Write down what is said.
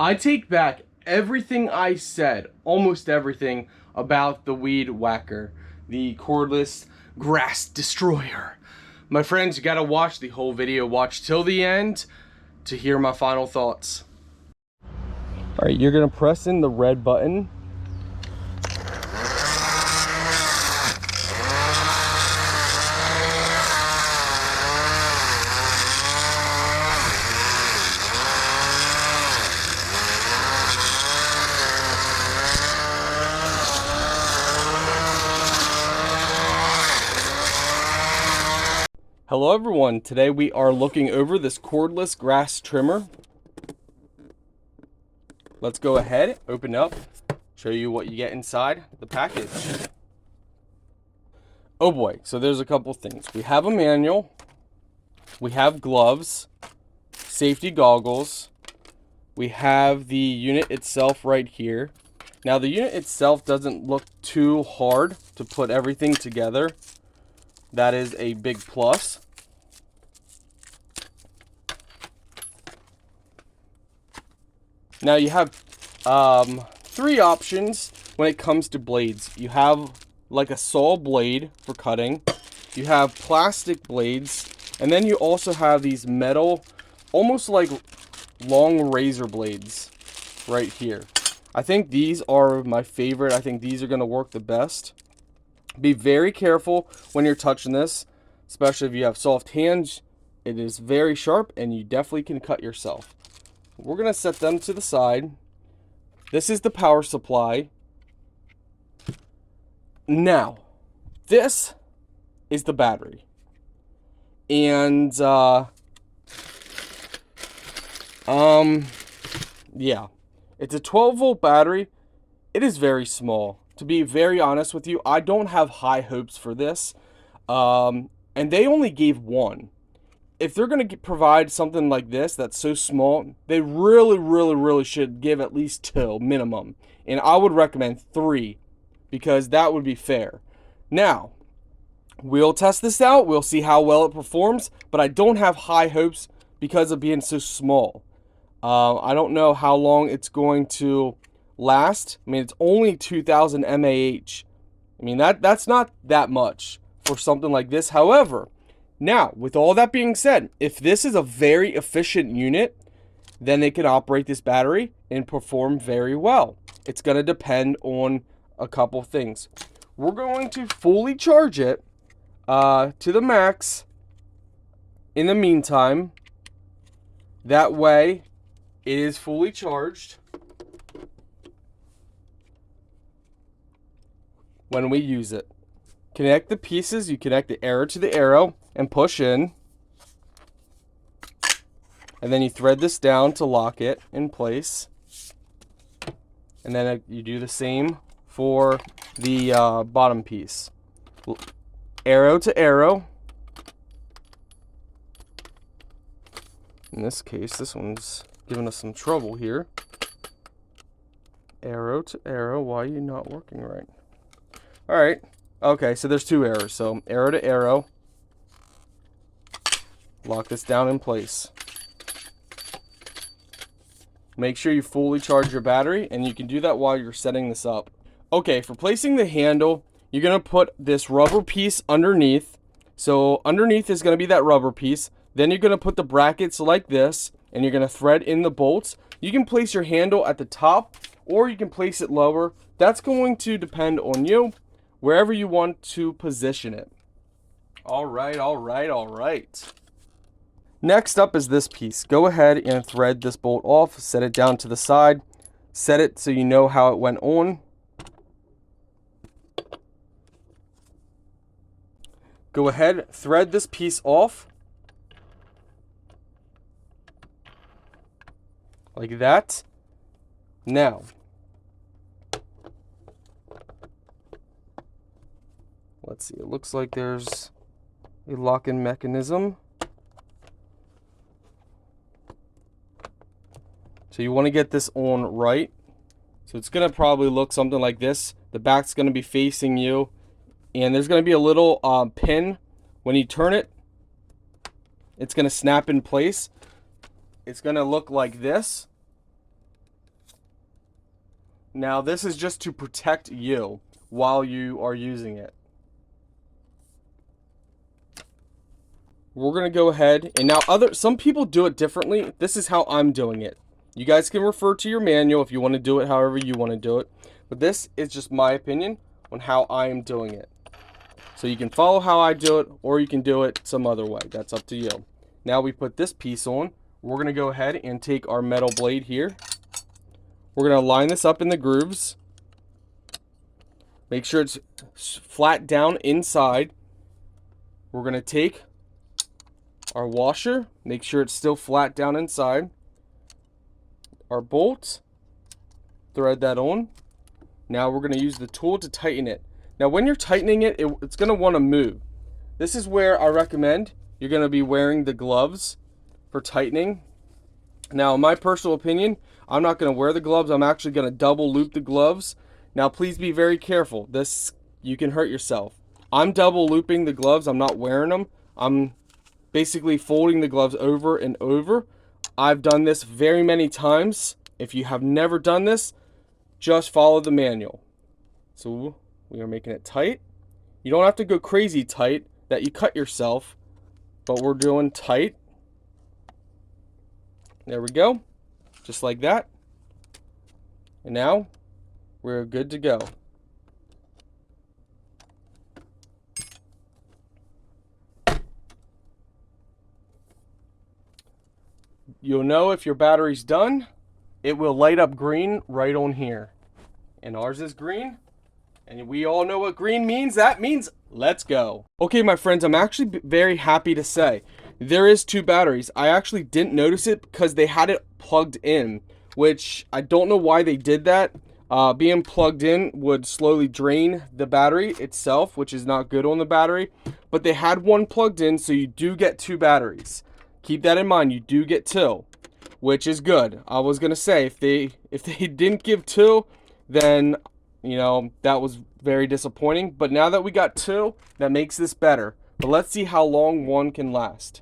I take back everything I said, almost everything, about the weed Wacker, the cordless grass destroyer. My friends, you gotta watch the whole video. Watch till the end to hear my final thoughts. Alright, you're gonna press in the red button. Hello everyone, today we are looking over this cordless grass trimmer. Let's go ahead, open up, show you what you get inside the package. Oh boy, so there's a couple things. We have a manual, we have gloves, safety goggles, we have the unit itself right here. Now the unit itself doesn't look too hard to put everything together. That is a big plus. Now you have three options when it comes to blades. You have like a saw blade for cutting. You have plastic blades. And then you also have these metal, almost like long razor blades right here. I think these are my favorite. I think these are going to work the best. Be very careful when you're touching this, especially if you have soft hands. It is very sharp and you definitely can cut yourself. We're going to set them to the side. This is the power supply. Now, this is the battery. And, yeah. It's a 12-volt battery. It is very small. To be very honest with you, I don't have high hopes for this. And they only gave one. If they're going to provide something like this that's so small, they really should give at least 2 minimum. And I would recommend 3 because that would be fair. Now, we'll test this out. We'll see how well it performs, but I don't have high hopes because of being so small. I don't know how long it's going to last. I mean, it's only 2000 mAh. I mean, that's not that much for something like this. However, now, with all that being said, if this is a very efficient unit, then they can operate this battery and perform very well. It's going to depend on a couple things. We're going to fully charge it to the max in the meantime. That way, it is fully charged when we use it. Connect the pieces. You connect the arrow to the arrow and push in. And then you thread this down to lock it in place. And then you do the same for the bottom piece. Arrow to arrow. In this case, this one's giving us some trouble here. Arrow to arrow. Why are you not working right? Alright. Okay, so there's 2 arrows. So arrow to arrow. Lock this down in place. Make sure you fully charge your battery, and you can do that while you're setting this up. Okay, for placing the handle, you're going to put this rubber piece underneath. So underneath is going to be that rubber piece. Then you're going to put the brackets like this, and you're going to thread in the bolts. You can place your handle at the top, or you can place it lower. That's going to depend on you, wherever you want to position it. Alright. Next up is this piece. Go ahead and thread this bolt off. Set it down to the side. Set it so you know how it went on. Go ahead, thread this piece off. Like that. Now, let's see. It looks like there's a lock-in mechanism. So you want to get this on right. So it's going to probably look something like this. The back's going to be facing you. And there's going to be a little pin. When you turn it, it's going to snap in place. It's going to look like this. Now this is just to protect you while you are using it. We're gonna go ahead and now some people do it differently. This is how I'm doing it. You guys can refer to your manual if you want to do it however you want to do it. But this is just my opinion on how I am doing it. So you can follow how I do it, or you can do it some other way. That's up to you. Now we put this piece on. We're going to go ahead and take our metal blade here. We're going to line this up in the grooves. Make sure it's flat down inside. We're going to take our washer. Make sure it's still flat down inside. Our bolt. Thread that on. Now we're going to use the tool to tighten it. Now when you're tightening it, it's going to want to move. This is where I recommend you're going to be wearing the gloves for tightening. Now in my personal opinion, I'm not going to wear the gloves. I'm actually going to double loop the gloves. Now please be very careful. You can hurt yourself. I'm double looping the gloves. I'm not wearing them. I'm basically folding the gloves over and over. I've done this very many times. If you have never done this, just follow the manual. So we are making it tight. You don't have to go crazy tight that you cut yourself, but we're doing tight. There we go. Just like that. And now we're good to go. You'll know if your battery's done. It will light up green right on here. And ours is green. And we all know what green means. That means let's go. Okay, my friends, I'm actually very happy to say there is 2 batteries. I actually didn't notice it because they had it plugged in, which I don't know why they did that. Being plugged in would slowly drain the battery itself, which is not good on the battery. But they had one plugged in, so you do get 2 batteries. Keep that in mind. You do get 2, which is good. I was gonna say if they didn't give 2, then you know, that was very disappointing. But now that we got 2, that makes this better. But let's see how long one can last.